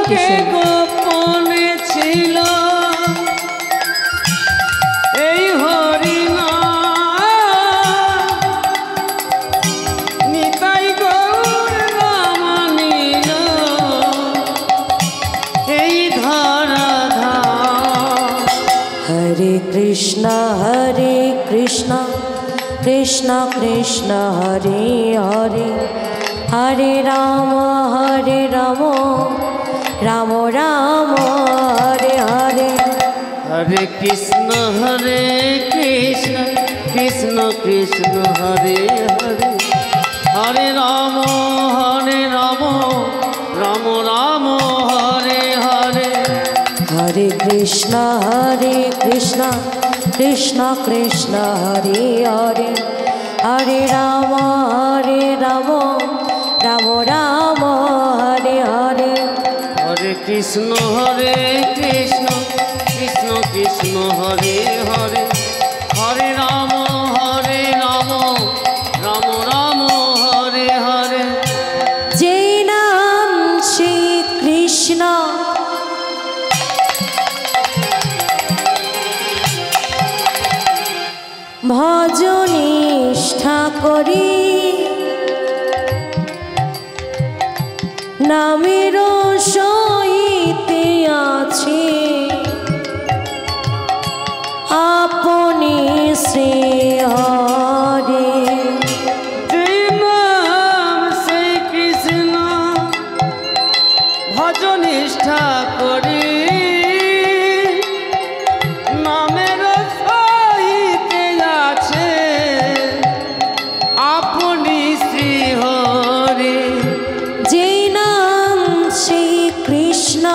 বুকে গোপনে ছিল এই হরি নাম, নিতাই গৌর মানিল এই ধরা ধাম। হরে কৃষ্ণ কৃষ্ণ কৃষ্ণ হরে হরে, হরে রাম রাম রাম হরে হরে। হরে কৃষ্ণ কৃষ্ণ কৃষ্ণ হরে হরে, হরে রাম রাম রাম হরে হরে। হরে কৃষ্ণ কৃষ্ণ কৃষ্ণ হরে হরে, হরে রাম রাম রাম হরে হরে। হরে কৃষ্ণ কৃষ্ণ কৃষ্ণ হরে হরে, হরে রাম রাম রাম হরে হরে। যেই নাম শ্রী কৃষ্ণ ভজ নিষ্ঠা করি, নামের সহিতে আছে আপনি শ্রী হরে। যেই নাম সেই কৃষ্ণ ভজ নিষ্ঠা করি, নামের সহিতে আছে আপনি শ্রী হরি। যেই নাম শ্রী কৃষ্ণ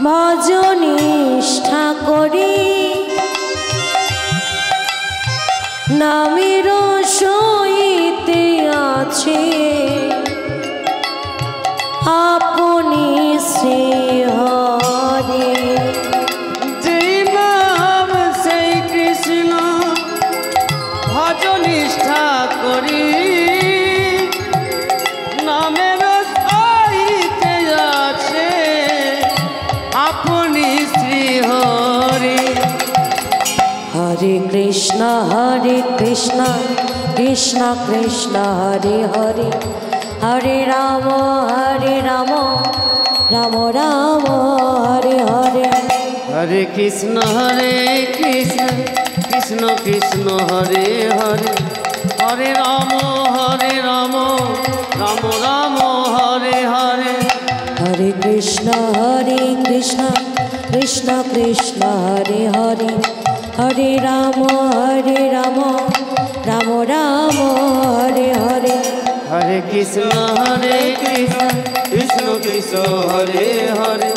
ভজ নিষ্ঠা করি, নামের সহিতে আছে আপনি শ্রী হরে। যেই নাম সেই কৃষ্ণ ভজ নিষ্ঠা করি, নামের সহিতে আছে আপনি শ্রী হরি। হরে কৃষ্ণ কৃষ্ণ কৃষ্ণ হরে হরে, হরে রাম রাম রাম হরে হরে। হরে কৃষ্ণ কৃষ্ণ কৃষ্ণ হরে হরে, হরে রাম রাম রাম হরে হরে। হরে কৃষ্ণ কৃষ্ণ কৃষ্ণ হরে হরে, হরে রাম রাম রাম হরে হরে। হরে কৃষ্ণ কৃষ্ণ কৃষ্ণ হরে হরে,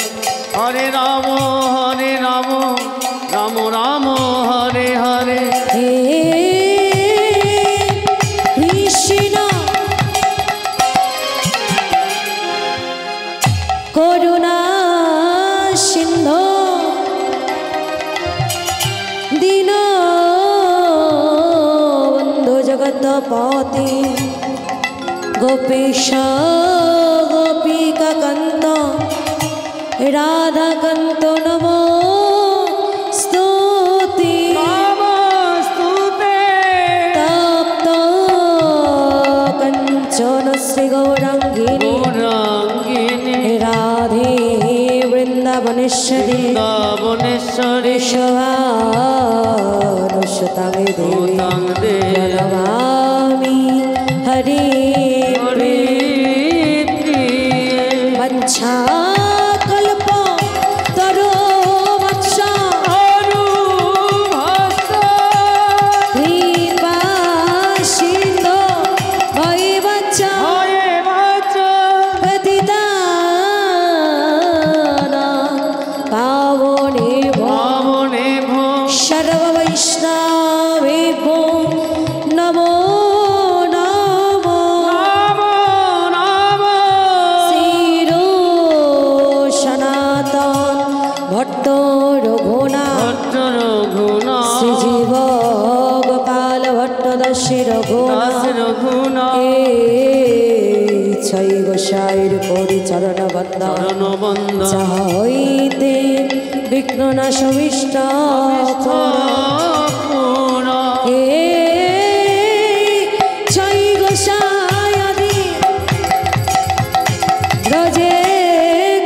হরে রাম রাম রাম হরে হরে। হে কৃষ্ণ করুণা সিন্ধু দীন বন্ধু জগৎপতি, গোপীশ গোপিকা কান্ত রাধাকান্ত নমস্তুতে। তপ্ত কাঞ্চন শ্রী গৌরাঙ্গিনী রাধে বৃন্দাবনেশ্বরী শোভানুসুতাং দেবী নমামি হরে वंशा कल्प तरो वत्सा कृपा सिंधु भैवच्चा प्रतिदाना पावने भो सर्व वैष्णवेभ्यो नमो দাস রঘুনা ছয় গোসাইর করি চরণ বন্দন চরণ বন্দন যাহা হইতে বিঘ্ন না সবিষ্ট পুরা ছয় গোসাই আদি ব্রজে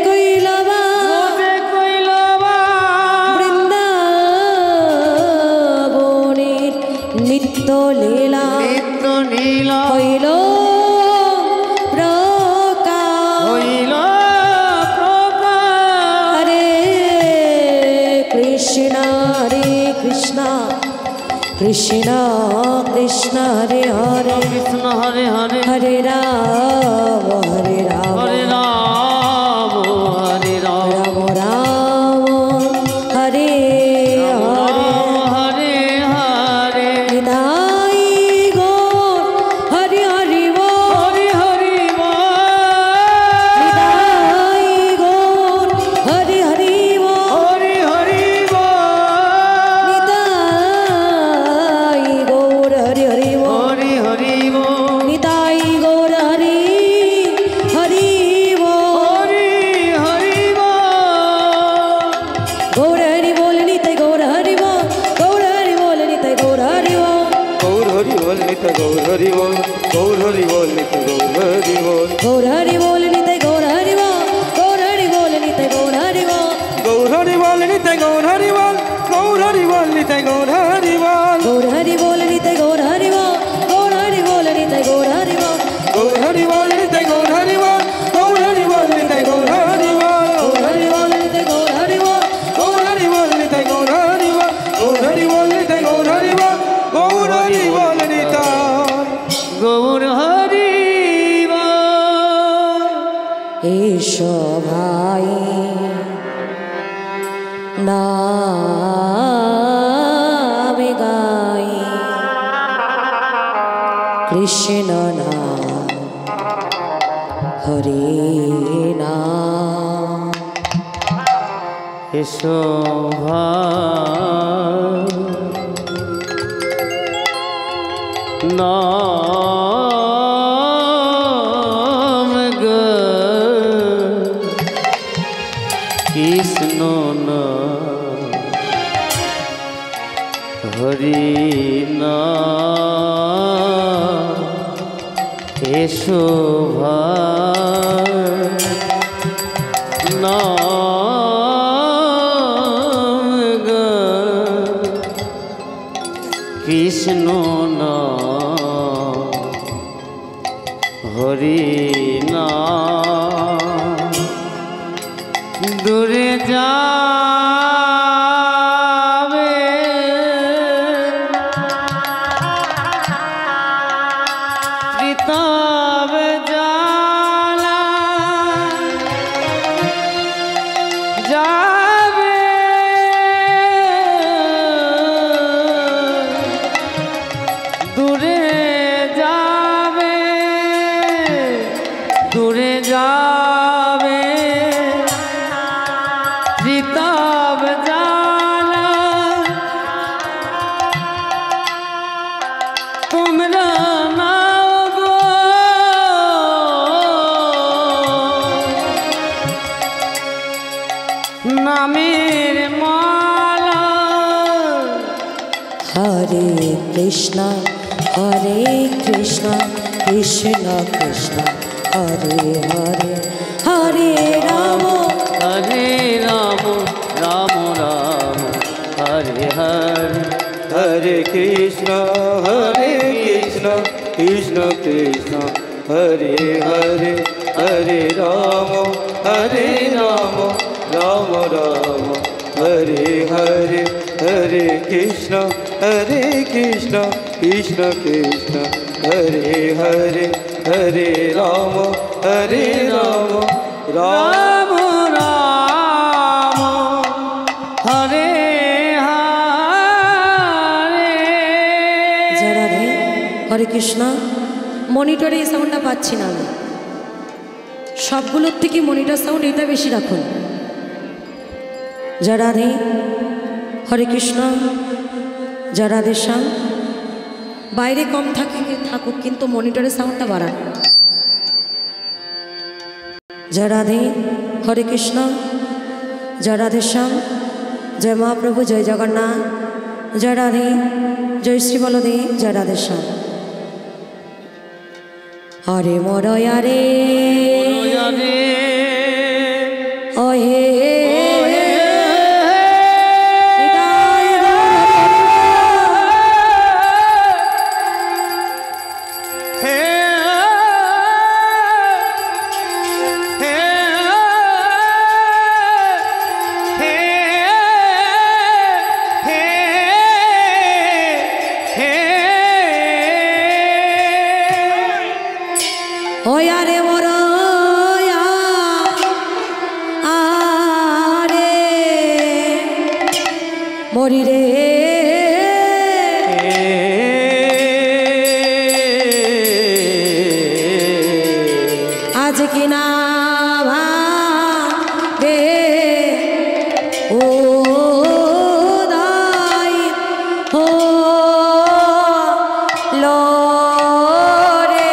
কৈলবা বৃন্দাবনের নিত্য লীলা নিত্য নীলা হইল হইল প্রকাশ হরে কৃষ্ণ কৃষ্ণ কৃষ্ণ হরে হরে কৃষ্ণ হরে হরে হরে রাম হরে রাম হরে রাম রাম রাম হরে হরে হরে হরে নিতাই গৌর হরি হরি বল হরি হরি নিতাই গৌর হরি হরি বল হরি হরি নিতাই গৌর হরি হরি বল হরি হরি নিতাই গৌর হরি হরি বল হরি হরি গৌর হরি বল নিতাই গৌর হরি বল গৌর হরি বল নিতাই গৌর হরি বল গৌর হরি বল নিত গৌর হরি বল গৌর হরি বল নিত গৌর হরি বল গৌর হরি বল নিতাই গৌর হরি বল গৌর হরি বল নিতাই গৌর হরি বল গৌর হরি বল নিত গৌর হরি বল গৌর হরি বল নিত গৌর হরি বল গৌর হরি বল নিতাই গৌর হরি বল গৌর হরি বল নিতাই গৌর হরি বল গৌর হরি বল নিত গৌর হরি বল গৌর হরি বল নিত গৌর হরি বল গৌর হরি বল নিতাই গৌর হরি বল গৌর হরি বল নিত গৌর হরি বল গৌর হরি বল নিত গৌর হরি বল গৌর হরি বল নিত গৌর হরি বল এসো ভাই নাম গাই কৃষ্ণ নাম হরে নাম এসো ভাই নাম কৃষ্ণ নাম হরি নাম এসো ভাই নাম কৃষ্ণ নাম হরি নাম দূরে যাবে প্রীতম জালা যাবে দূরে যাবে দূরে যাবে প্রীতম জালা তোমরা নাও গো নামের মালা হরে কৃষ্ণ কৃষ্ণ কৃষ্ণ হরে হরে হরে রাম হরে রাম রাম রাম হরে হরে হরে কৃষ্ণ কৃষ্ণ কৃষ্ণ হরে হরে হরে রাম রাম রাম হরে হরে হরে কৃষ্ণ কৃষ্ণ কৃষ্ণ হরে হরে হরে রাম রাম রাম হরে হরে যারা রে হরে কৃষ্ণ মনিটরে এই সাউন্ডটা পাচ্ছি না আমি সবগুলোর থেকে মনিটর সাউন্ড এটা বেশি রাখুন জয় রাধে হরে কৃষ্ণ জয় রাধে শ্যাম বাইরে কম থাকুক কিন্তু মনিটরের সাউন্ডটা বাড়ান। জয় রাধে, হরে কৃষ্ণ, জয় রাধেশ্যাম, জয় মহাপ্রভু, জয় জগন্নাথ, জয় রাধে, জয় শ্রী বলদেব, জয় রাধেশ্যাম। হরে মরয়া রে ওহে মরি রে আজ কি না ভাবে ও দাই হো লো রে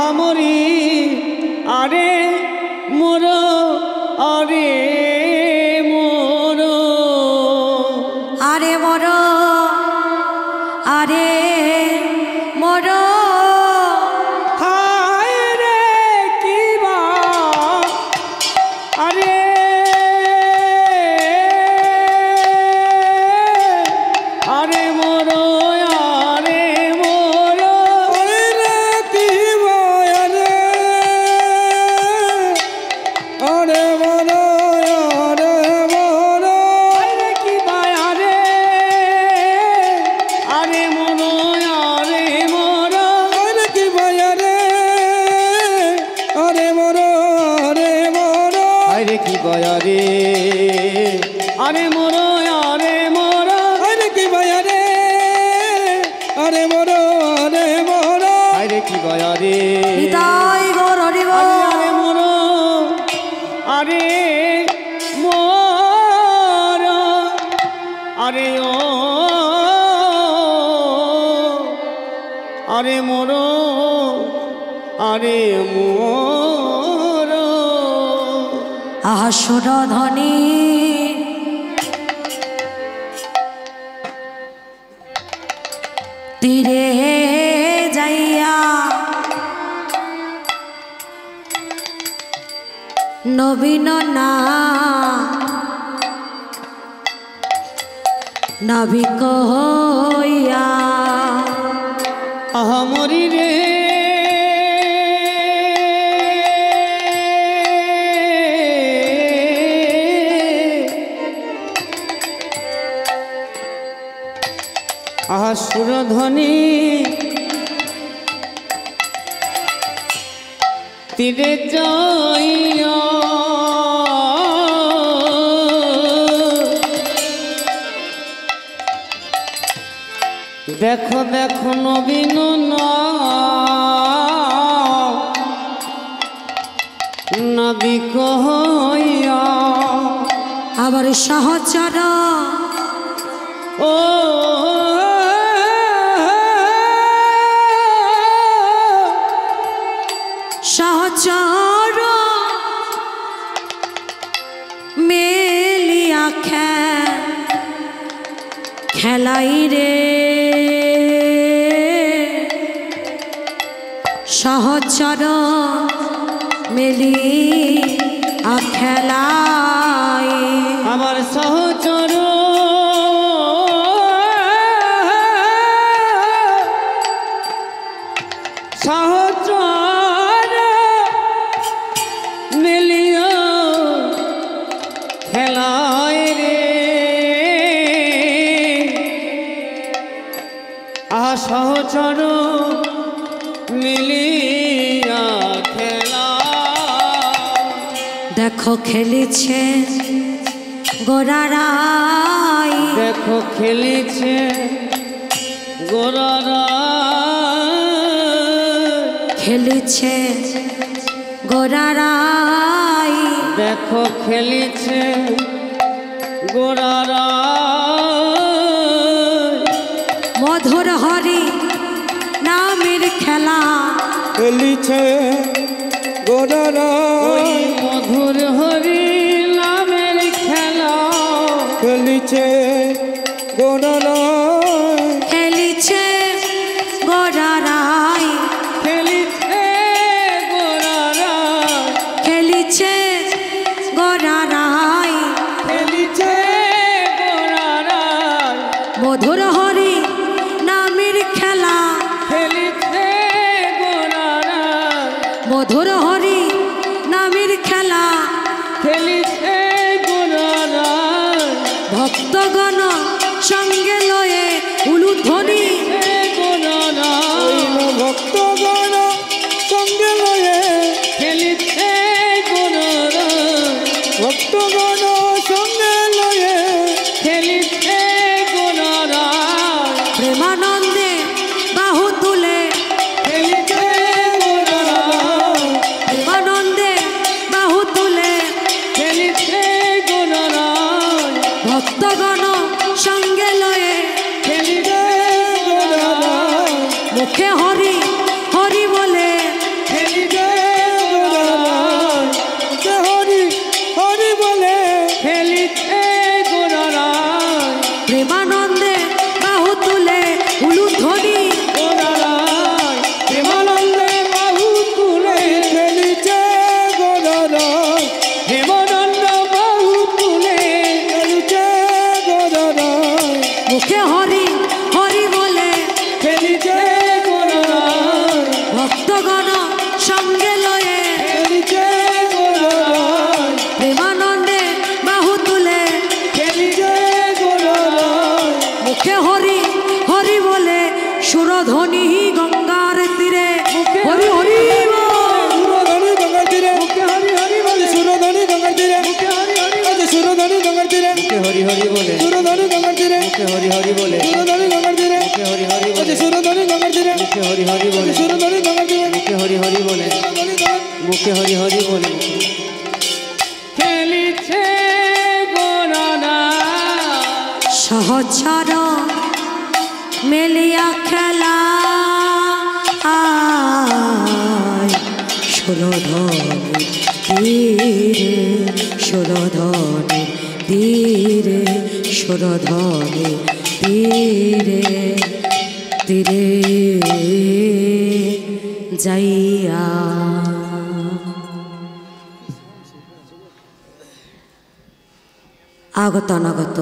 আমরি আরে মোর আরে আসর ধনী তীরে যাই নবীন না নাবিক হইয়া আহামরি রে আহা সুরধ্বনি তীরে যাইয়া দেখো দেখো নবীন নাবিক হইয়া আবার সহচর ও সহচর মেলিয়া খেলাই রে সহচর মেলিয়া খেলাই আমার সহচর সহচর মিলিয়া খেলায় রে আহা সহচর মিলিয়া খেলা দেখো খেলিছে গোরারাই দেখো খেলিছে গোরারা খেলিছে গোরারাই দেখো খেলিছে গোরারা মধুর হরি নামের খেলা খেলিছে গোরারা মধুর হরি নামের খেলা খেলিছে গোরারা খেলিছে গোরারাই খেলিছে গোরারা খেলিছে গোরারাই খেলিছে গোরারা মধুর হরি নামের খেলা খেলিছে গোরারা মধুর হরি নামের খেলা খেলিছে গোরারা ভক্তগণ সঙ্গে লয়ে উলুধ্বনি গোরারা ভক্তগণ সঙ্গে লয়ে খেলিছে গোরারা ভক্তগণ সঙ্গে লয়ে খেলিছে গোরারা প্রেমানন্দে বাহু তুলে খেলিছে গোরারা প্রেমানন্দে বাহু তুলে খেলিছে গোরারা ভক্তগণ সঙ্গে লয়ে খেলিছে গোরারা মুখে হরি হরি বলে খেলিছে গোরারা হরি হরি বলে খেলিছে গোরারা প্রেমানন্দে বাহু তুলে উলুধ্বনি গোরারা প্রেমানন্দে বাহু তুলে খেলিছে গোরারা হেমানন্দ বাহু তুলে খেলিছে গোরারা মুখে হরি হরি বলে খেলিছে গোরারা ভক্তগণ সঙ্গে লয়ে খেলিছে গোরারা প্রেমানন্দে বাহু তুলে খেলিছে গোরারা মুখে হরি হরি বলে সুরধ্বনি গঙ্গার তীরে হরি হরি সুরধনি গঙ্গার তীরে মুখে হরি হরি বলে সুরধনি গঙ্গার তীরে মুখে হরি হরি বলে সুরধনি গঙ্গার তীরে মুখে হরি হরি বলে সুরধনি গঙ্গার তীরে মুখে হরি হরি বলে সুরধনি গঙ্গার তীরে মুখে হরি হরি বলে সুরধনি গঙ্গার তীরে মুখে হরি হরি বলে সুরধনি গঙ্গার তীরে মুখে হরি হরি বলে মুখে হরি হরি বলে খেলিছে গোরারা সহচর মেলিয়া খেলা আয় সুরধনি তীরে সুরধনি তীরে সুরধনি তীরে তীরে যাইয়া আগত অনাগত,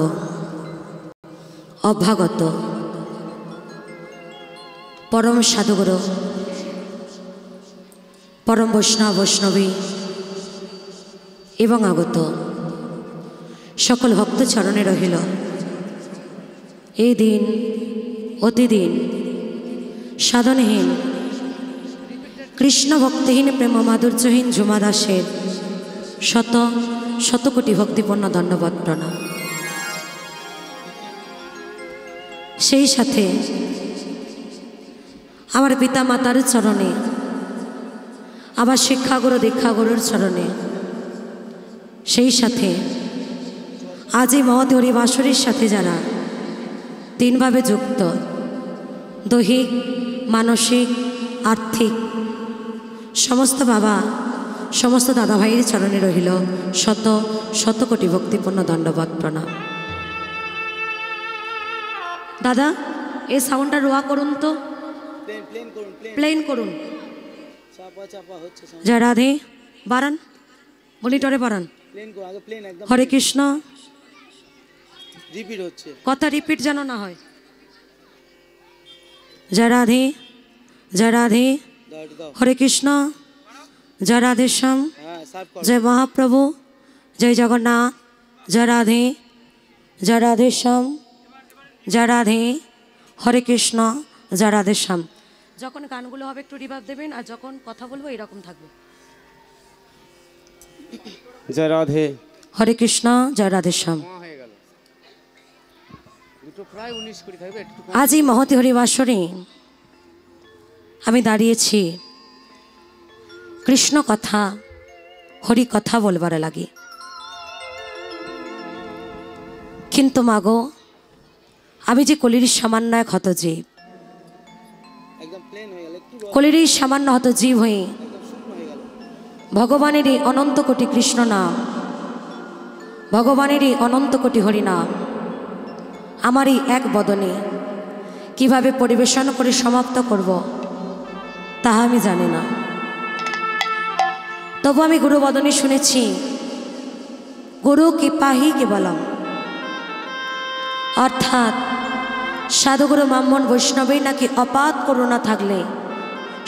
অভ্যাগত, পরম সাধুগুরু, পরম বৈষ্ণব বৈষ্ণবী এবং আগত সকল ভক্ত চরণে রহিল এই দিন অতিদিন সাধনহীন কৃষ্ণ ভক্তিহীন প্রেম মাধুর্যহীন ঝুমা দাসের শত শত কোটি ভক্তিপূর্ণ দণ্ডবত প্রণাম। সেই সাথে আমার পিতা মাতার চরণে, আমার শিক্ষাগুরু দীক্ষাগুরুর চরণে, সেই সাথে আজ এই মহৎ হরিবাসরীর সাথে যারা তিনভাবে যুক্ত, দৈহিক মানসিক আর্থিক, সমস্ত বাবা সমস্ত দাদা ভাইয়ের চরণে রহিল শত শত কোটি ভক্তিপূর্ণ দণ্ডবত প্রণাম। দাদা এই সাউন্ডটা রোয়া করুন তো, প্লেন করুন। জয় রাধে, বাড়ান, মনিটরে বাড়ান। হরে কৃষ্ণ, কথা রিপিট যেন না হয়। জয় রাধে, জয় রাধে, হরে কৃষ্ণ, জয় রাধে শ্যাম, জয় মহাপ্রভু, জয় জগন্নাথ, জয় রাধে, জয় রাধে শ্যাম, জয় রাধে, হরে কৃষ্ণ, জয় রাধে শ্যাম। যখন গানগুলো হবে একটু রিভাব দেবেন, আর যখন কথা বলবো এরকম থাকবে। জয় রাধে, হরে কৃষ্ণ, জয় রাধে শ্যাম। আজ এই মহতি হরিবাসরে আমি দাঁড়িয়েছি কৃষ্ণ কথা হরি কথা বলবার লাগি। কিন্তু মাগো, আমি যে কলির সামান্য এক হতজীব, কলির এই সামান্য হতজীব হয়ে ভগবানের এই অনন্ত কোটি কৃষ্ণ নাম, ভগবানের এই অনন্ত কোটি হরিনাম আমার এই এক বদনে কিভাবে পরিবেশন করে সমাপ্ত করব তাহা আমি জানি না। তবু আমি গুরু বদনে শুনেছি, গুরু কৃপাহি কেবলম, অর্থাৎ সাধুগুরু ব্রাহ্মণ বৈষ্ণবেই নাকি অপাত করুণা থাকলে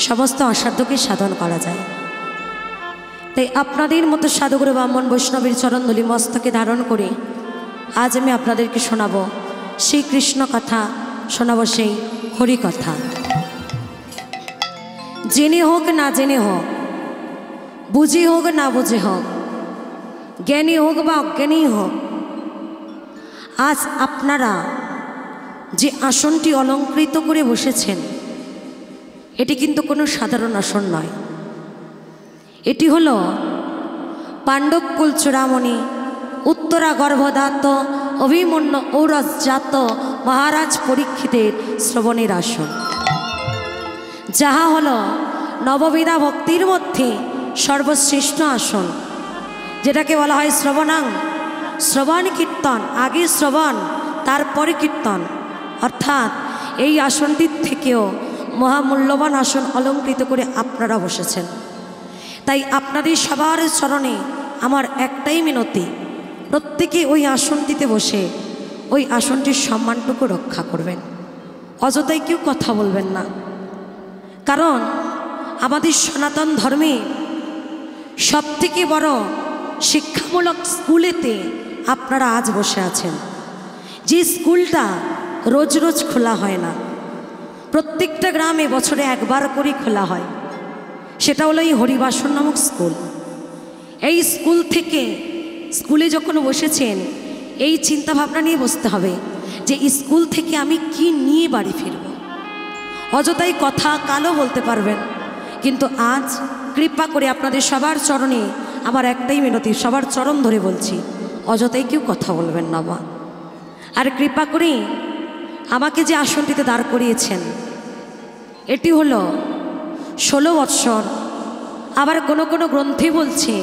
সমস্ত অসাধ্যকে সাধন করা যায়। তাই আপনাদের মতো সাধুগুরু ব্রাহ্মণ বৈষ্ণবের চরণধূলি মস্তকে ধারণ করে আজ আমি আপনাদেরকে শোনাবো সেই কৃষ্ণ কথা, শোনাবো সেই হরি কথা। জেনে হোক না জেনে হোক, বুঝে হোক না বুঝে হোক, জ্ঞানী হোক বা অজ্ঞানী হোক, আজ আপনারা যে আসনটি অলঙ্কৃত করে বসেছেন এটি কিন্তু কোনো সাধারণ আসন নয়। এটি হলো পাণ্ডবকুল চূড়ামণি উত্তরা গর্ভধাত অভিমন্য ঔরসজাত মহারাজ পরীক্ষিতের শ্রবণের আসন, যাহা হলো নববিধা ভক্তির মধ্যে সর্বশ্রেষ্ঠ আসন, যেটাকে বলা হয় শ্রবণাং, শ্রবণ কীর্তন, আগে শ্রবণ তারপরে কীর্তন। অর্থাৎ এই আসনটির থেকেও মহামূল্যবান আসন অলঙ্কৃত করে আপনারা বসেছেন। তাই আপনাদের সবার চরণে আমার একটাই মিনতি, প্রত্যেকে ওই আসনটিতে বসে ওই আসনটির সম্মানটুকু রক্ষা করবেন, অযথাই কেউ কথা বলবেন না। কারণ আমাদের সনাতন ধর্মে সবথেকে বড় শিক্ষামূলক স্কুলেতে আপনারা আজ বসে আছেন, যে স্কুলটা রোজ রোজ খোলা হয় না, প্রত্যেকটা গ্রামে বছরে একবার করে খোলা হয়, সেটা হলো এই হরিবাসর নামক স্কুল। এই স্কুল থেকে স্কুলে যখন বসেছেন এই চিন্তা ভাবনা নিয়ে বসতে হবে যে স্কুল থেকে আমি কি নিয়ে বাড়ি ফিরব। অযথাই কথা কালও বলতে পারবেন, কিন্তু আজ কৃপা করে আপনাদের সবার চরণে আমার একটাই মিনতি, সবার চরণ ধরে বলছি, অযথাই কেউ কথা বলবেন না মা। আর কৃপা করে আমাকে যে আসনটিতে দাঁড় করিয়েছেন এটি হলো 16 বৎসর, আবার কোনো কোনো গ্রন্থে বলছে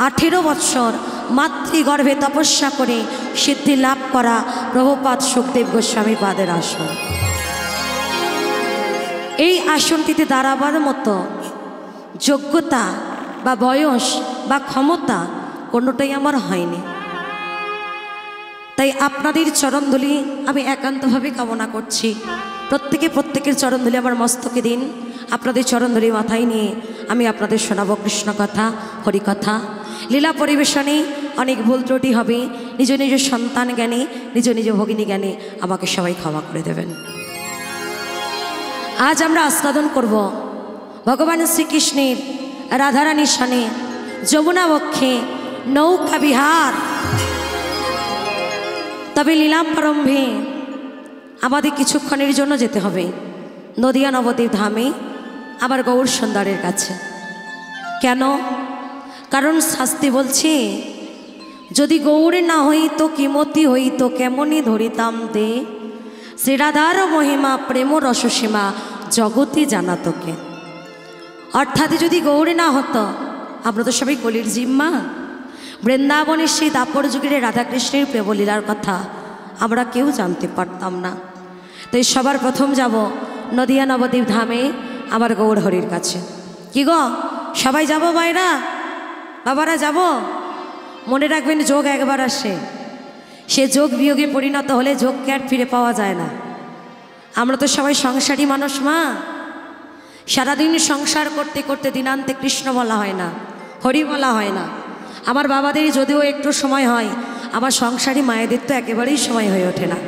18 বৎসর মাতৃগর্ভে তপস্যা করে সিদ্ধি লাভ করা প্রভুপাদ সুখদেব গোস্বামী পাদের আসন। এই আসনটিতে দাঁড়াবার মতো যোগ্যতা বা বয়স বা ক্ষমতা কোনোটাই আমার হয়নি। তাই আপনাদের চরণধুলি আমি একান্তভাবে কামনা করছি। প্রত্যেকের চরণধুলি আমার মস্তকে দিন। আপনাদের চরণধুলি মাথায় নিয়ে আমি আপনাদের শোনাবো কৃষ্ণ কথা, হরিকথা। লীলা পরিবেশনে অনেক ভুল ত্রুটি হবে, নিজ নিজ সন্তান জ্ঞানে, নিজ নিজ ভগিনী জ্ঞানে আমাকে সবাই ক্ষমা করে দেবেন। আজ আমরা আস্বাদন করব ভগবান শ্রীকৃষ্ণের রাধারানীর সানে যমুনা বক্ষে নৌকা বিহার। তবে লীলা প্রারম্ভে আমাদের কিছুক্ষণের জন্য যেতে হবে নদিয়া নবদ্বীপ ধামে, আবার গৌর সুন্দরের কাছে। কেন? কারণ শাস্তি বলছে, যদি গৌরে না হইতো কিমতি হইতো কেমনই ধরিতাম দে, শ্রীরাধার মহিমা প্রেম রসসীমা জগতে জানাতোকে। অর্থাৎ যদি গৌরে না হতো, আমরা তো সবাই কলির জিম্মা, বৃন্দাবনের সেই দাপর যুগের রাধাকৃষ্ণের প্রেমলীলার কথা আমরা কেউ জানতে পারতাম না। তাই সবার প্রথম যাব নদিয়া নবদ্বীপ ধামে আমার গৌর হরির কাছে। কি গো, সবাই যাব ভাইরা, বাবারা যাব? মনে রাখবেন, যোগ একবার আসে, সে যোগ বিয়োগে পরিণত হলে যোগকে আর ফিরে পাওয়া যায় না। আমরা তো সবাই সংসারী মানুষ মা, সারাদিন সংসার করতে করতে দিনান্তে কৃষ্ণ বলা হয় না, হরি বলা হয় না। আমার বাবাদের যদিও একটু সময় হয়, আমার সংসারী মায়েদের তো একেবারেই সময় হয়ে ওঠে না।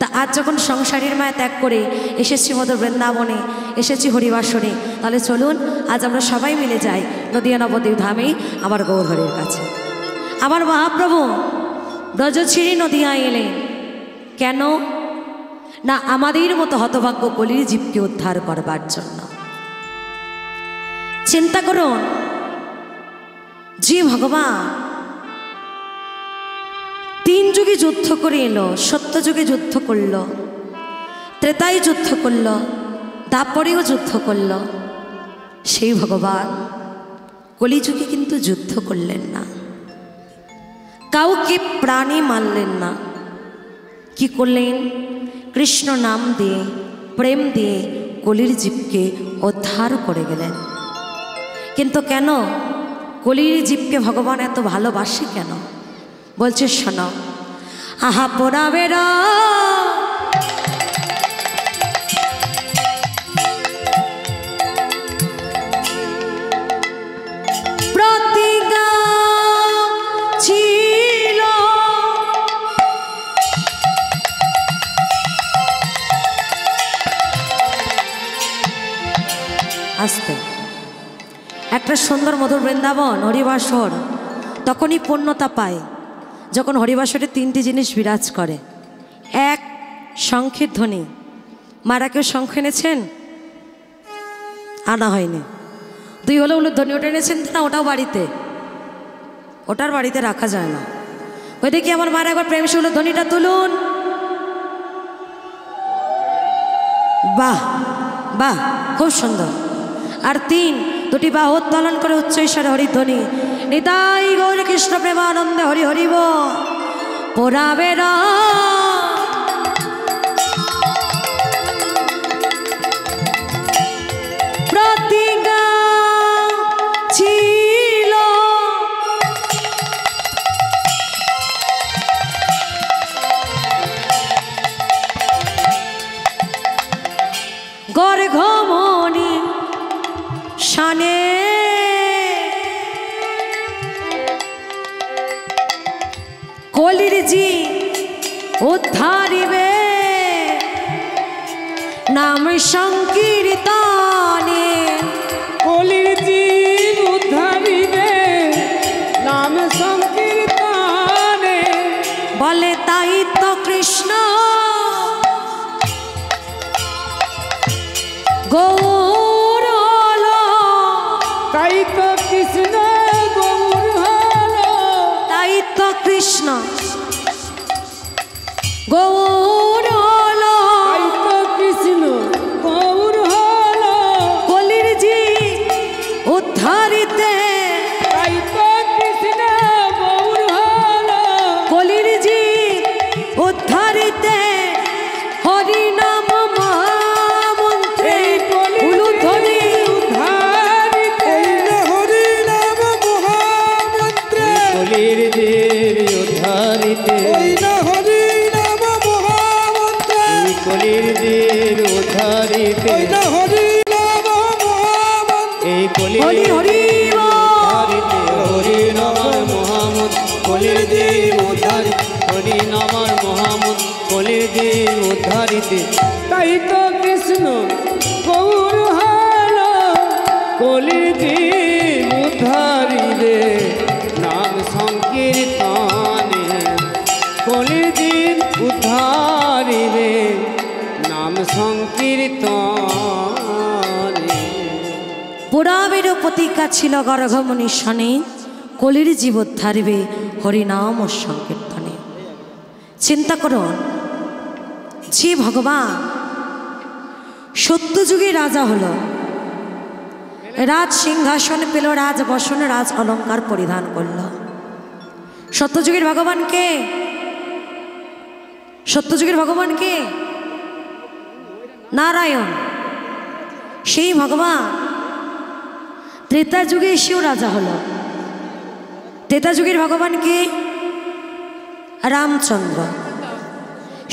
তা আজ যখন সংসারীর মায়া ত্যাগ করে এসেছি মধু বৃন্দাবনে, এসেছি হরিবাসরে, তাহলে চলুন আজ আমরা সবাই মিলে যাই নদিয়া নবদ্বীপ ধামে আমার গৌর হরির কাছে। আমার মহাপ্রভু ব্রজ ছিঁড়ে নদিয়ায় এলেন কেন? না আমাদের মতো হতভাগ্য কলির জীবকে উদ্ধার করবার জন্য। চিন্তা করুন, যে ভগবান 3 যুগে যুদ্ধ করে এলো, সত্য যুগে যুদ্ধ করল, ত্রেতায় যুদ্ধ করল, দাপরেও যুদ্ধ করল, সেই ভগবান কলিযুগে কিন্তু যুদ্ধ করলেন না, কাউকে প্রাণে মারলেন না। কি করলেন? কৃষ্ণ নাম দিয়ে, প্রেম দিয়ে কলির জীবকে উদ্ধার করে গেলেন। কিন্তু কেন কলির জীবকে ভগবান এত ভালোবাসে কেন? বলছে শোনো, আহা পোড়াবেরা প্রতিজ্ঞা ছিল, আস্তে একটা সুন্দর মধুর বৃন্দাবন হরিবাসর তখনই পূর্ণতা পায় যখন হরিবাসরে 3টি জিনিস বিরাজ করে। 1, শঙ্খের ধ্বনি। মারা কেউ শঙ্খ এনেছেন? আনা হয়নি। 2 হলো ধ্বনি, ওটা এনেছেন না? ওটাও বাড়িতে, ওটার বাড়িতে রাখা যায় না। ওই দেখি আমার মারা একবার প্রেম সে ধ্বনিটা তুলুন। বাহ বাহ, খুব সুন্দর। আর 3, 2টি বাহু উত্তোলন করে উচ্চ ঈশ্বরে হরিধ্বনি, নিতাই গৌর কৃষ্ণ প্রেমানন্দে হরি হরিব পোড়াবের প্রতিজ্ঞা ছিল, গর্ঘমণি শানে কলির জি উদ্ধারিবে নাম সংকীর্তনে, কলির জীব উদ্ধারিবে নাম সংকীর্তনে। বলে তাই তো কৃষ্ণ গৌর হলো, তাই তো কৃষ্ণ গৌর হলো, তাই তো কৃষ্ণ গৌর হলো, তাই তো কৃষ্ণ গৌর হলো, কলির জি উদ্ধারিতে, তাই তো কৃষ্ণ গৌর হলো, কলির জি উদ্ধারিতে হরি নাম মহামন্ত্রে উলুধ্বনি উদ্ধারিতে, হরি নাম মহামন্ত্রে কলির জীব উদ্ধারিতে, হরি হরি উদ্ধারিতে হরি নামার মহামুদ কলির দিন উদ্ধারিতে হরি নামার মহামুদ কলির দিন উদ্ধারিতে তাই তো কৃষ্ণ গৌর হল কলির দিন উদ্ধারিতে নাম সংকীর্তনে কলির দিন উদ্ধারিবে নাম সংকীর্তনে। পুরাবের প্রতিজ্ঞা ছিল গর্ভমণি শনে কলির জীবোদ্ধারিবে হরিনাম ও সংকীর্তনে। চিন্তা করুন, যে ভগবান সত্যযুগে রাজা হলো, রাজ সিংহাসন পেল, রাজ বসন, রাজ অলঙ্কার পরিধান করল। সত্যযুগের ভগবান কে? সত্যযুগের ভগবান কে? নারায়ণ। সেই ভগবান ত্রেতা যুগে এসেও রাজা হলো। ত্রেতা যুগের ভগবান কে? রামচন্দ্র।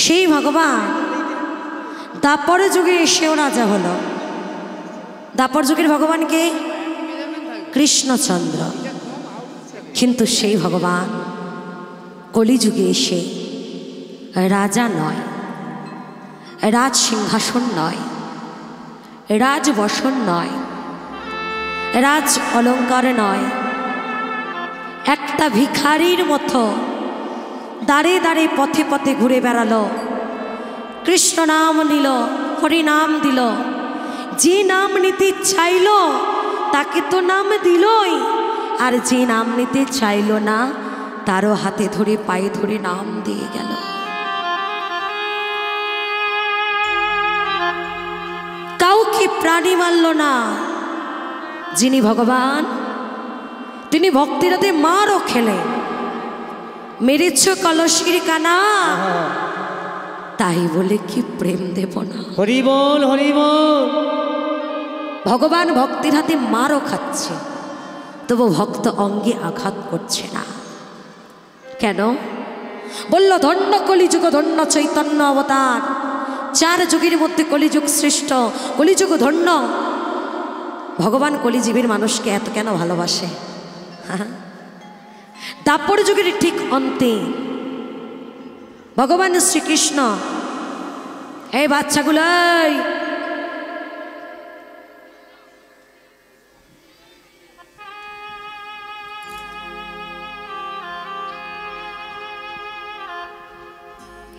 সেই ভগবান দাপর যুগে এসেও রাজা হলো। দাপর যুগের ভগবান কে? কৃষ্ণচন্দ্র। কিন্তু সেই ভগবান কলিযুগে এসে রাজা নয়, রাজ সিংহাসন নয়, রাজবসন নয়, রাজ অলঙ্কার নয়, একটা ভিখারির মতো দাঁড়ে দাঁড়ে পথে পথে ঘুরে বেড়ালো, কৃষ্ণ নাম নিল, হরি নাম দিল। যে নাম নিতে চাইল তাকে তো নাম দিলই, আর যে নাম নিতে চাইল না তারও হাতে ধরে পায়ে ধরে নাম দিয়ে গেল। কাউকে প্রাণী মারল না। যিনি ভগবান তিনি ভক্তিরাতে মারও খেলে। মেরেছ কলসির কানা, তাই বলে কি প্রেম দেব না? হরি বল হরি বল। ভগবান ভক্তির হাতে মারও খাচ্ছে, তবু ভক্ত অঙ্গে আঘাত করছে না। কেন? বলল ধন্য কলিযুগ, ধন্য চৈতন্য অবতার। 4 যুগের মধ্যে কলিযুগ শ্রেষ্ঠ, কলিযুগ ধন্য। ভগবান কলিজীবের মানুষকে এত কেন ভালোবাসে? দাপর যুগের ঠিক অন্তে ভগবান শ্রীকৃষ্ণ, এই বাচ্চাগুলো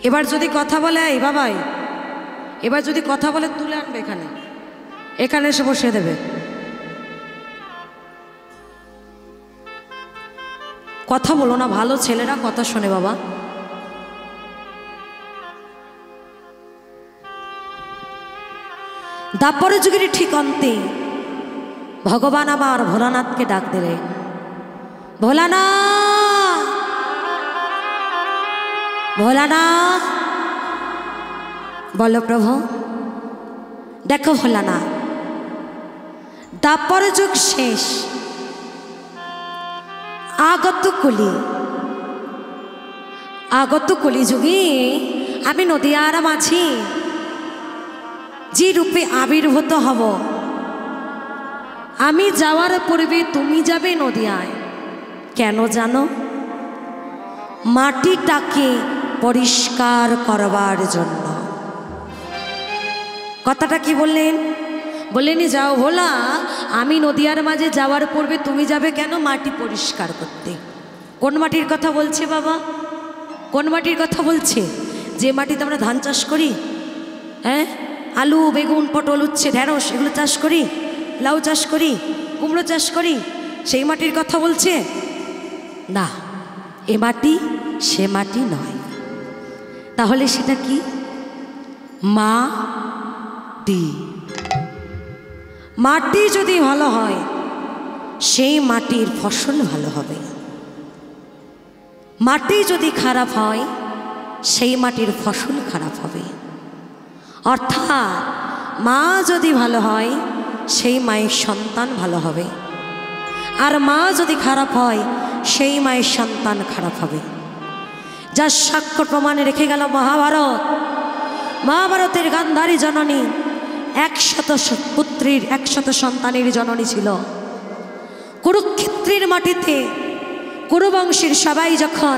এবার যদি কথা বলে, এই বাবাই এবার যদি কথা বলে তুলে আনবে, এখানে এখানে এসে বসে দেবে। কথা বলো না, ভালো ছেলেরা কথা শোনে বাবা। দাপর যুগের ঠিক অন্তে ভগবান আবার ভোলানাথকে ডাক দিলেন। ভোলানাথ, ভোলানাথ, বলো প্রভু। দেখো ভোলানাথ, দাপর যুগ শেষ, আগত কলি যুগে আমি নদিয়ার মাঝি যে রূপে আবির্ভূত হব, আমি যাওয়ার পূর্বে তুমি যাবে নদিয়ায়। কেন জানো? মাটিটাকে পরিষ্কার করবার জন্য। কথাটা কি বললেন? বললেনি যাও ভোলা, আমি নদিয়ার মাঝে যাওয়ার পূর্বে তুমি যাবে কেন? মাটি পরিষ্কার করতে। কোন মাটির কথা বলছে বাবা? কোন মাটির কথা বলছে? যে মাটিতে আমরা ধান চাষ করি, হ্যাঁ, আলু, বেগুন, পটল, উচ্ছে, ঢেঁড়স এগুলো চাষ করি, লাউ চাষ করি, কুমড়ো চাষ করি, সেই মাটির কথা বলছে না। এ মাটি সে মাটি নয়। তাহলে সেটা কি? মাটি। মাটি যদি ভালো হয় সেই মাটির ফসল ভালো হবে। মাটি যদি খারাপ হয় সেই মাটির ফসল খারাপ হবে। অর্থাৎ মা যদি ভালো হয় সেই মায়ের সন্তান ভালো হবে, আর মা যদি খারাপ হয় সেই মায়ের সন্তান খারাপ হবে। যার সাক্ষ্য প্রমাণে রেখে গেল মহাভারত। মহাভারতের গান্ধারী জননী 100 পুত্রীর 100 সন্তানের জননী ছিল। কুরুক্ষেত্রের মাটিতে কুরুবংশের সবাই যখন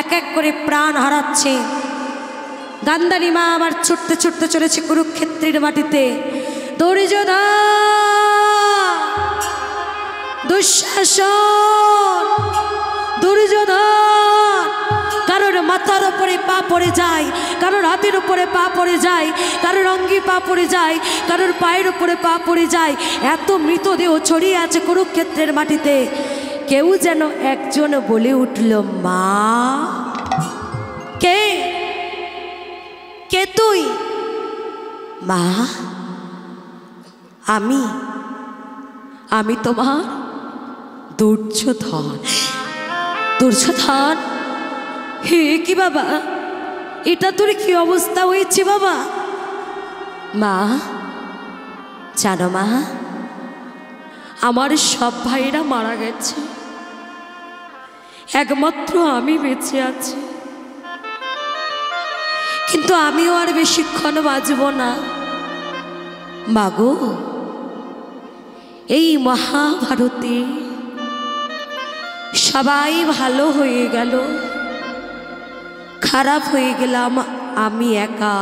এক এক করে প্রাণ হারাচ্ছে, গান্ধারী মা আবার ছুটতে ছুটতে চলেছে কুরুক্ষেত্রের মাটিতে। দুর্যোধন, দুঃশাসন, দুর্যোধন, কারোর মাথার উপরে পা পড়ে যায়, কারোর হাতের উপরে পা পড়ে যায়, কারোর অঙ্গে পা পড়ে যায়, কারোর পায়ের উপরে পা পড়ে যায়। এত মৃতদেহ ছড়িয়ে আছে কুরুক্ষেত্রের মাটিতে। কেউ যেন একজন বলে উঠল, মা। কে কে তুই? মা, আমি তোমার দুর্যোধন। দুর্যোধন? হে কি বাবা, এটা তোর কি অবস্থা হয়েছে বাবা? মা, জানো মা, আমার সব ভাইরা মারা গেছে, একমাত্র আমি বেঁচে আছি। কিন্তু আমিও আর বেশিক্ষণ বাঁচব না। মাগো, এই মহাভারতে সবাই ভালো হয়ে গেল, খারাপ হয়ে গেলাম আমি একা,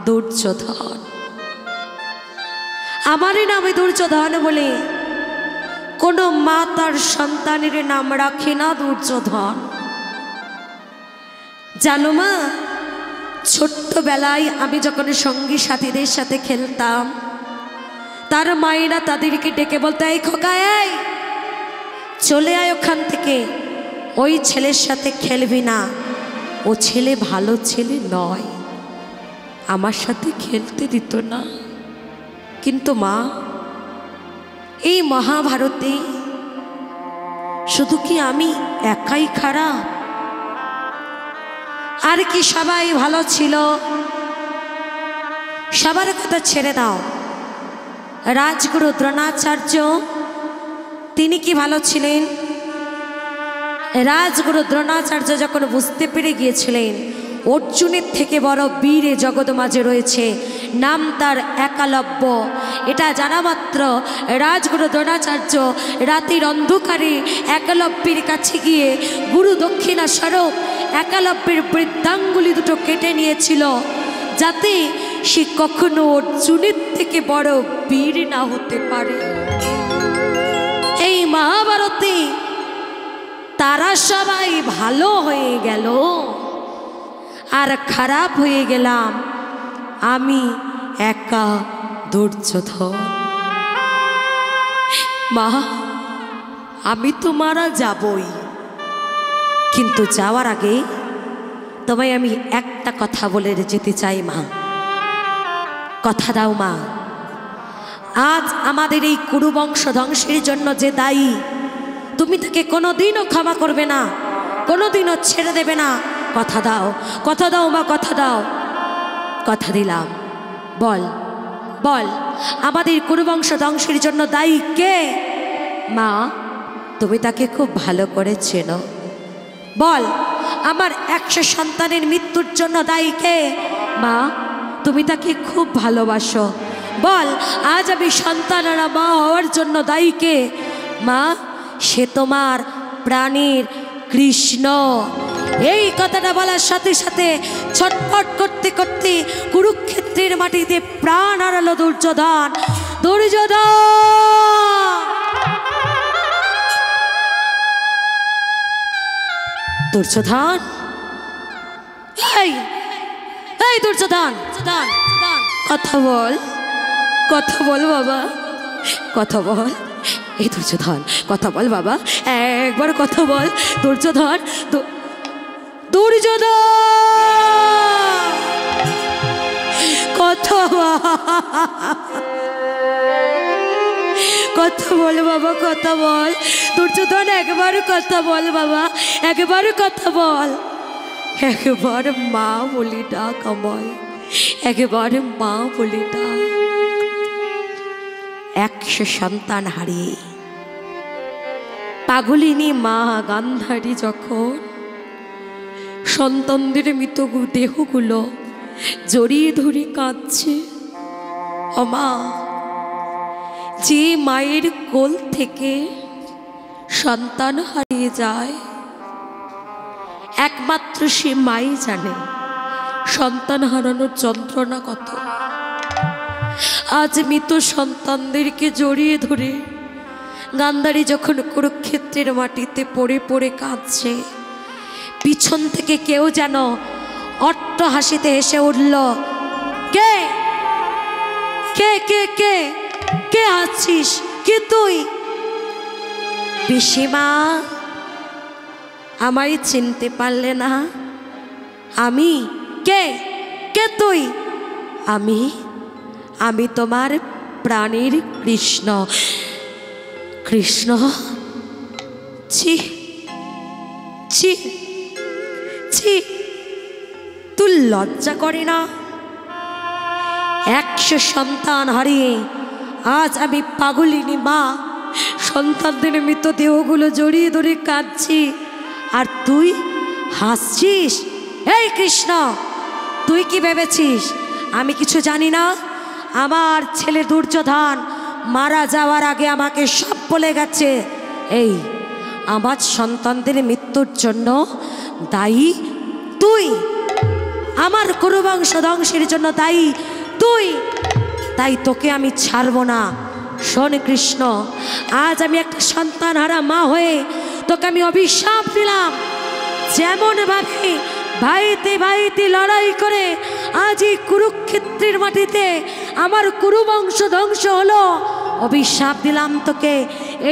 দুর্যোধন। আমারই নামে দুর্যোধন বলে কোনো মা তার সন্তানের নাম রাখে না দুর্যোধন। জানো মা, ছোট্টবেলায় আমি যখন সঙ্গী সাথীদের সাথে খেলতাম, তার মায়েরা তাদেরকে ডেকে বলতো, এই খোকা, এই চলে আয় ওখান থেকে, ওই ছেলের সাথে খেলবি না, ও ছেলে ভালো ছেলে নয়। আমার সাথে খেলতে দিত না। কিন্তু মা, এই মহাভারতে শুধু কি আমি একাই খারাপ? আর কি সবাই ভালো ছিল? সবার কথা ছেড়ে দাও। রাজগুরু দ্রোণাচার্য, তিনি কি ভালো ছিলেন? রাজগুরু দ্রোণাচার্য যখন বুঝতে পেরে গিয়েছিলেন অর্জুনের থেকে বড় বীর জগৎ মাঝে রয়েছে, নাম তার একালব্য, এটা জানা মাত্র রাজগুরু দ্রোণাচার্য রাতের অন্ধকারে একলব্যের কাছে গিয়ে গুরু দক্ষিণা স্বরূপ একালব্যের বৃদ্ধাঙ্গুলি দুটো কেটে নিয়েছিল, যাতে সে কখনো অর্জুনের থেকে বড় বীর না হতে পারে। এই মহাভারতে তারা সবাই ভালো হয়ে গেল, আর খারাপ হয়ে গেলাম আমি একা, দুর্যোধন। মা, আমি তো মারা যাবই, কিন্তু যাওয়ার আগে তোমায় আমি একটা কথা বলে যেতে চাই মা। কথা দাও মা, আজ আমাদের এই কুরুবংশ ধ্বংসের জন্য যে দায়ী, তুমি তাকে কোনোদিনও ক্ষমা করবে না, কোনোদিনও ছেড়ে দেবে না। কথা দাও, কথা দাও মা, কথা দাও। কথা দিলাম। বল বল, আমাদের কুরুবংশ ধ্বংসের জন্য দায়ী কে? মা, তুমি তাকে খুব ভালো করে চেনো। বল, আমার 100 সন্তানের মৃত্যুর জন্য দায়ী কে? মা, তুমি তাকে খুব ভালোবাসো। বল, আজ আমি সন্তানেরা মা হওয়ার জন্য দায়ী কে? মা, সে তোমার প্রাণের কৃষ্ণ। এই কথাটা বলার সাথে সাথে ছটফট করতে করতে কুরুক্ষেত্রের মাটিতে প্রাণ হারালো দুর্যোধন। দুর্যোধন, দুর্যোধন, এই এই দুর্যোধন, কথা বল, কথা বল বাবা, কথা বল। এই দুর্যোধন, কথা বল বাবা, একবার কথা বল। দুর্যোধন, দুর্যোধন, কথা কথা বল বাবা, কথা বল। দুর্যোধন, একবার কথা বল বাবা, একবার কথা বল। একবার মা বলি ডাক আমায়, একবার মা বলি ডাক। 100 সন্তান হারিয়ে পাগলিনী মা গান্ধারী যখন সন্তানদের মৃত দেহগুলো জড়িয়ে ধরে কাঁদছে, ও মা, যে মায়ের কোল থেকে সন্তান হারিয়ে যায়, একমাত্র সে মাই জানে সন্তান হারানোর যন্ত্রণা কত। আজ মৃত সন্তানদেরকে জড়িয়ে ধরে গান্ধারী যখন কুরুক্ষেত্রের মাটিতে পড়ে পড়ে কাঁদছে, পিছন থেকে কেউ যেন অট্ট হাসিতে হেসে উঠল। কে কে কে কে কে আছিস? কে তুই? পিসিমা, আমায় চিনতে পারলে না? আমি কে? কে তুই? আমি তোমার প্রাণীর কৃষ্ণ। কৃষ্ণ? ছি ছি ছি, তুই লজ্জা করে না? 100 সন্তান হারিয়ে আজ আমি পাগলিনী মা সন্তানদের মৃতদেহগুলো জড়িয়ে ধরে কাঁদছি, আর তুই হাসছিস? এই কৃষ্ণ, তুই কি ভেবেছিস আমি কিছু জানি না? আমার ছেলে দুর্যোধন মারা যাওয়ার আগে আমাকে সব বলে গেছে। এই আমার সন্তানদের মৃত্যুর জন্য দায়ী তুই, আমার কুরুবংশ ধ্বংসের জন্য দায়ী তুই, তাই তোকে আমি ছাড়ব না। শোন কৃষ্ণ, আজ আমি একটা সন্তান হারা মা হয়ে তোকে আমি অভিশাপ দিলাম। যেমন ভাবে ভাইতে ভাইতে লড়াই করে আজ এই কুরুক্ষেত্রের মাটিতে আমার কুরুবংশ ধ্বংস হলো, অভিশাপ দিলাম তোকে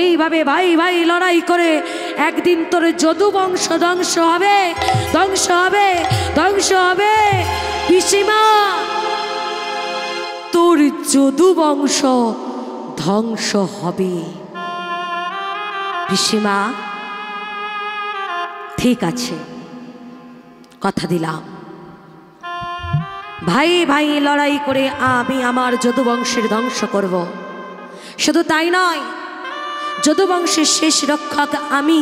এইভাবে ভাই ভাই লড়াই করে একদিন তোর যদু বংশ ধ্বংস হবে, ধ্বংস হবে, ধ্বংস হবে। পিসিমা, তোর যদু বংশ ধ্বংস হবে। পিসিমা, ঠিক আছে, কথা দিলাম। ভাই ভাই লড়াই করে আমি আমার যদু বংশের ধ্বংস করব। শুধু তাই নয়, যদু বংশের শেষ রক্ষক আমি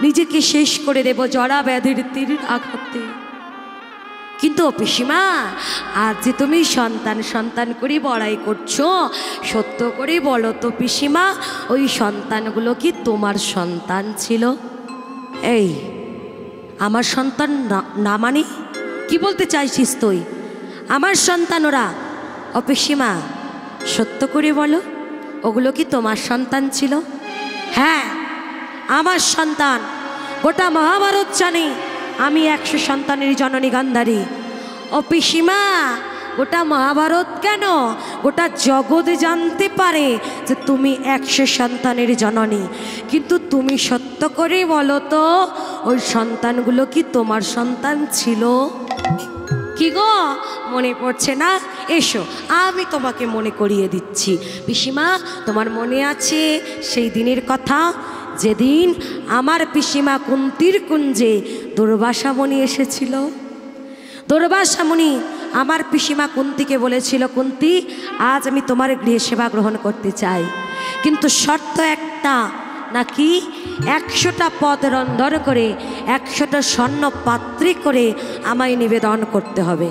নিজেকে শেষ করে দেব জরা ব্যাধির তীর আঘাতে। কিন্তু পিসিমা, আজ যে তুমি সন্তান সন্তান করে বড়াই করছো, সত্য করে বলো তো পিসিমা, ওই সন্তানগুলো কি তোমার সন্তান ছিল? এই আমার সন্তান না মানে কি বলতে চাইছিস তুই? আমার সন্তান ওরা। ও পিসিমা, সত্য করে বলো, ওগুলো কি তোমার সন্তান ছিল? হ্যাঁ, আমার সন্তান। গোটা মহাভারত জানি আমি 100 সন্তানের জননী গান্ধারী। ও পিসিমা, গোটা মহাভারত কেন, গোটা জগৎ জানতে পারে যে তুমি 100 সন্তানের জননী। কিন্তু তুমি সত্য করে বলো তো, ওই সন্তানগুলো কি তোমার সন্তান ছিল? কি গো, মনে পড়ছে না? এসো, আমি তোমাকে মনে করিয়ে দিচ্ছি। পিসিমা, তোমার মনে আছে সেই দিনের কথা, যেদিন আমার পিসিমা কুন্তির কুঞ্জে দুর্বাসা মুনি এসেছিল? দুর্বাসা মুনি আমার পিসিমা কুন্তিকে বলেছিল, কুন্তি, আজ আমি তোমার গৃহে সেবা গ্রহণ করতে চাই, কিন্তু শর্ত একটা, নাকি 100টা পদ রন্ধন করে 100টা স্বর্ণ পাত্রে করে আমায় নিবেদন করতে হবে।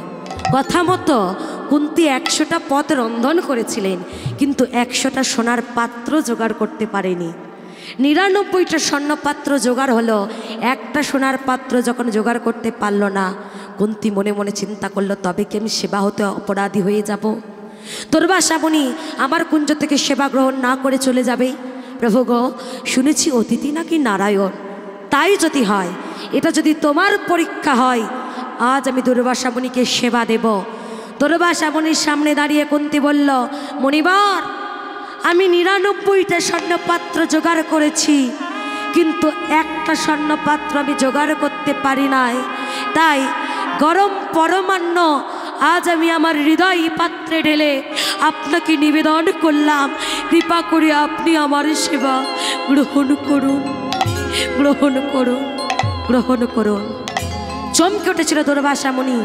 কথা মতো কুন্তি 100টা পদ রন্ধন করেছিলেন, কিন্তু 100টা সোনার পাত্র জোগাড় করতে পারেনি। 99টা স্বর্ণপাত্র জোগাড় হলো, একটা সোনার পাত্র যখন জোগাড় করতে পারল না, কুন্তি মনে মনে চিন্তা করলো, তবে কি আমি সেবা হতে অপরাধী হয়ে যাব? দুর্বাসা মুনি আমার কুঞ্জ থেকে সেবা গ্রহণ না করে চলে যাবে। প্রভু গো, শুনেছি অতিথি নাকি নারায়ণ, তাই যদি হয়, এটা যদি তোমার পরীক্ষা হয়, আজ আমি দুর্বাসা মুনিকে সেবা দেব। দুর্বাসা মুনির সামনে দাঁড়িয়ে কুন্তি বলল, মুনিবর, আমি 99টা স্বর্ণপাত্র জোগাড় করেছি, কিন্তু একটা স্বর্ণপাত্র আমি জোগাড় করতে পারি নাই। তাই গরম পরমান্ন আজ আমি আমার হৃদয় পাত্রে ঢেলে আপনাকে নিবেদন করলাম। কৃপা করে আপনি আমার সেবা গ্রহণ করুন, গ্রহণ করুন, গ্রহণ করুন। চমকে উঠেছিল দুর্বাসা মুনি।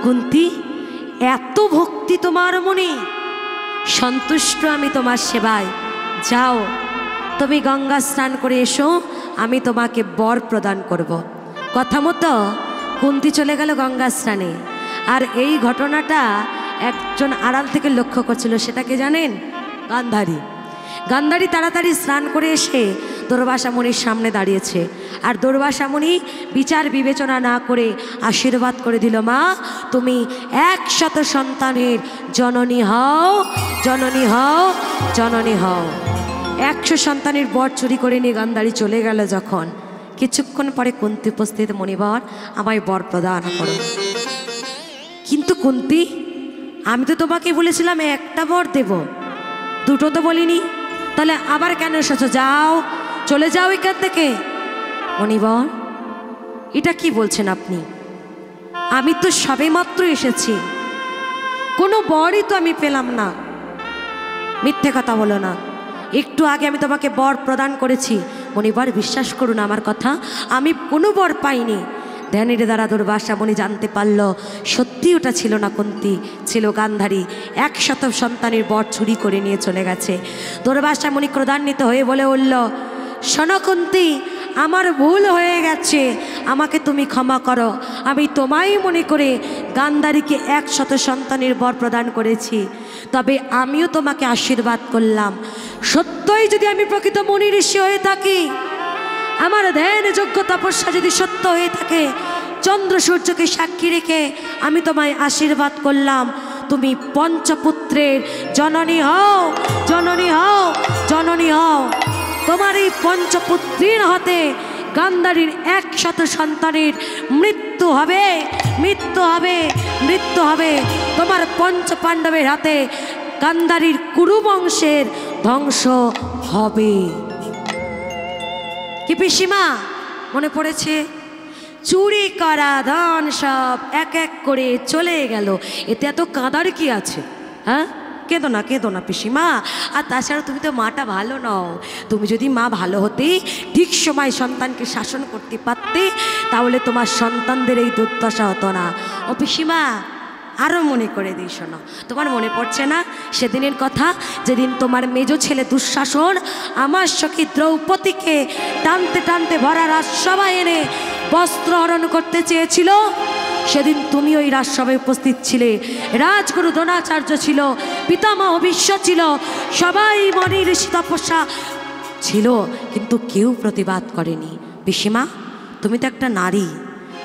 কুন্তি, এত ভক্তি তোমার মনে? সন্তুষ্ট আমি তোমার সেবায়। যাও, তুমি গঙ্গা স্নান করে এসো, আমি তোমাকে বর প্রদান করব। কথা মতো কুন্তি চলে গেল গঙ্গা স্নানে। আর এই ঘটনাটা একজন আড়াল থেকে লক্ষ্য করছিল, সেটাকে জানেন? গান্ধারী। গান্ধারী তাড়াতাড়ি স্নান করে এসে দুর্বাসা মুনির সামনে দাঁড়িয়েছে। আর দুর্বাসা মুনি বিচার বিবেচনা না করে আশীর্বাদ করে দিল, মা তুমি 100 সন্তানের জননী হও, জননী হও, জননী হও। 100 সন্তানের বর চুরি করে নিয়ে গান্ধারী চলে গেল। যখন কিছুক্ষণ পরে কুন্তী উপস্থিত, মণিবর আমায় বর প্রদান করো। কিন্তু কুন্তী, আমি তো তোমাকে বলেছিলাম একটা বর দেব, দুটো তো বলিনি, তাহলে আবার কেন এসেছো? যাও, চলে যাও এখান থেকে। মণিবর, এটা কি বলছেন আপনি? আমি তো সবে মাত্র এসেছি, কোনো বরই তো আমি পেলাম না। মিথ্যে কথা বলো না, একটু আগে আমি তোমাকে বর প্রদান করেছি। মণিবর, বিশ্বাস করুন আমার কথা, আমি কোনো বর পাইনি। ধ্যানের দ্বারা দুর্বাসা মুনি জানতে পারল সত্যি ওটা ছিল না কুন্তী, ছিল গান্ধারী। 100 সন্তানের বর চুরি করে নিয়ে চলে গেছে। দুর্বাসা মুনি ক্রোধান্বিত হয়ে বলে উঠল, শোনো কুন্তী, আমার ভুল হয়ে গেছে, আমাকে তুমি ক্ষমা করো। আমি তোমায় মনে করে গান্ধারীকে 100 সন্তানের বর প্রদান করেছি, তবে আমিও তোমাকে আশীর্বাদ করলাম, সত্যই যদি আমি প্রকৃত মুনি ঋষি হয়ে থাকি, আমার ধ্যান যোগ্য তপস্যা যদি সত্য হয়ে থাকে, চন্দ্র সূর্যকে সাক্ষী রেখে আমি তোমায় আশীর্বাদ করলাম, তুমি পঞ্চপুত্রের জননী হও, জননী হও, জননী হও। তোমার এই পঞ্চপুত্রীর হাতে গান্ধারীর 100 সন্তানের মৃত্যু হবে, মৃত্যু হবে, মৃত্যু হবে। তোমার পঞ্চপাণ্ডবের হাতে গান্ধারীর কুরুবংশের ধ্বংস হবে। কি পিসিমা, মনে পড়েছে? চুরি করা ধন সব এক এক করে চলে গেল, এতে এত কাঁদার কি আছে? হ্যাঁ, কেঁদো না, কেঁদো না পিসিমা। আর তাছাড়া তুমি তো মাটা ভালো নও, তুমি যদি মা ভালো হতে, ঠিক সময় সন্তানকে শাসন করতে পারতে, তাহলে তোমার সন্তানদের এই দুর্দশা হতো না। ও পিসিমা, আরও মনে করে দিই, শোনো, তোমার মনে পড়ছে না সেদিনের কথা, যেদিন তোমার মেজো ছেলে দুঃশাসন আমার সখী দ্রৌপদীকে টানতে টানতে ভরা রাজসভায় এনে বস্ত্র হরণ করতে চেয়েছিল? সেদিন তুমি ওই রাজসভায় উপস্থিত ছিলে, রাজগুরু দ্রোণাচার্য ছিল, পিতামহ ভীষ্ম ছিল, সবাই মনি ঋষি তপস্যা ছিল, কিন্তু কেউ প্রতিবাদ করেনি। পিসিমা, তুমি তো একটা নারী,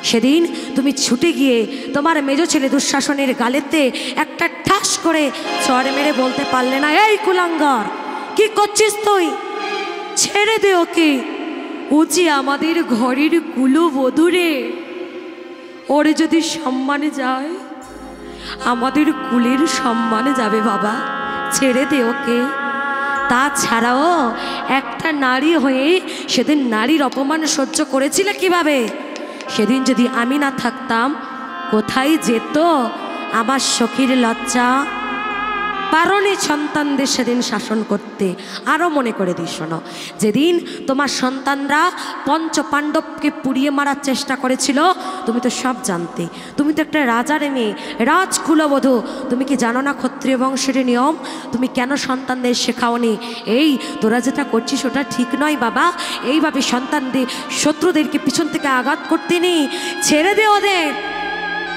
সেদিন তুমি ছুটে গিয়ে তোমার মেজো ছেলে দুঃশাসনের গালেতে একটা ঠাস করে চড় মেরে বলতে পারলে না, এই কুলাঙ্গার, কি করছিস তুই? ছেড়ে দে ওকে, ও যে আমাদের ঘরের কুলবধূরে, ওরে যদি সম্মানে যায় আমাদের কুলের সম্মানে যাবে বাবা, ছেড়ে দে ওকে। তাছাড়াও একটা নারী হয়ে সেদিন নারীর অপমান সহ্য করেছিলে কিভাবে? সেদিন যদি আমি না থাকতাম, কোথায় যেত আমার সখীর লজ্জা? পারনি সন্তানদের সেদিন শাসন করতে। আরও মনে করে দিই, শোনো, যেদিন তোমার সন্তানরা পঞ্চপাণ্ডবকে পুড়িয়ে মারার চেষ্টা করেছিল, তুমি তো সব জানতে, তুমি তো একটা রাজার মেয়ে, রাজকুলবধূ, তুমি কি জানো না ক্ষত্রিয় বংশের নিয়ম? তুমি কেন সন্তানদের শেখাওনি, এই তোরা যেটা করছিস ওটা ঠিক নয় বাবা, এইভাবে সন্তানদের শত্রুদেরকে পিছন থেকে আঘাত করতে নেই, ছেড়ে দে ওদের,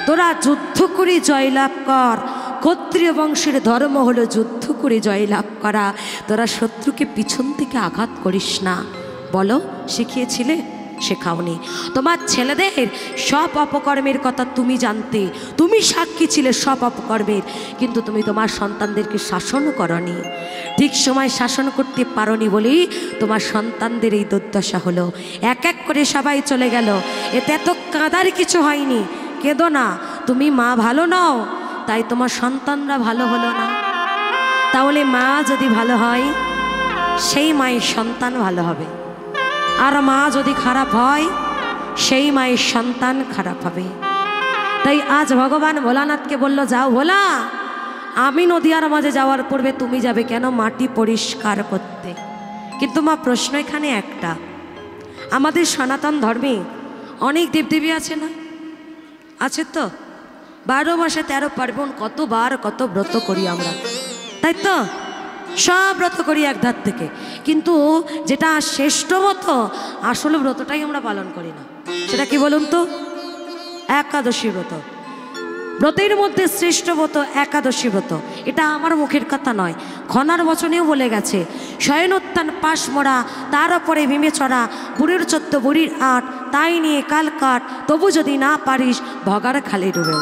তোরা যুদ্ধ করে জয়লাভ কর। ক্ষত্রিয় বংশের ধর্ম হলো যুদ্ধ করে জয়লাভ করা, তোরা শত্রুকে পিছন থেকে আঘাত করিস না। বলো, শিখিয়েছিলে? শেখাওনি। তোমার ছেলেদের সব অপকর্মের কথা তুমি জানতে, তুমি সাক্ষী ছিলে সব অপকর্মের, কিন্তু তুমি তোমার সন্তানদেরকে শাসনও করনি। ঠিক সময় শাসন করতে পারোনি বলেই তোমার সন্তানদের এই দুর্দশা হলো। এক এক করে সবাই চলে গেল, এতে এত কাঁদার কিছু হয়নি। কেঁদো না, তুমি মা ভালো নও, তাই তোমার সন্তানরা ভালো হলো না। তাহলে মা যদি ভালো হয়, সেই মায়ের সন্তান ভালো হবে, আর মা যদি খারাপ হয়, সেই মায়ের সন্তান খারাপ হবে। তাই আজ ভগবান ভোলানাথকে বলল, যাও ভোলা, আমি নদিয়ার মাঝে যাওয়ার পূর্বে তুমি যাবে কেন? মাটি পরিষ্কার করতে। কিন্তু মা, প্রশ্ন এখানে একটা, আমাদের সনাতন ধর্মে অনেক দেবদেবী আছে না? আছে তো, 12 মাসে 13 পার্বণ, কতবার কত ব্রত করি আমরা, তাই তো? সব ব্রত করি এক ধার থেকে, কিন্তু যেটা শ্রেষ্ঠ ব্রত, আসল ব্রতটাই আমরা পালন করি না। সেটা কি বলুন তো? একাদশী ব্রত। ব্রতের মধ্যে শ্রেষ্ঠ ব্রত একাদশী ব্রত। এটা আমার মুখের কথা নয়, খনার বচনেও বলে গেছে, শয়নোত্থান পাশ মরা, তার ওপরে ভীমে চড়া, বুড়ির 14 বুড়ির 8, তাই নিয়ে কাল কাট, তবু যদি না পারিস ভগার খালি ডুবে।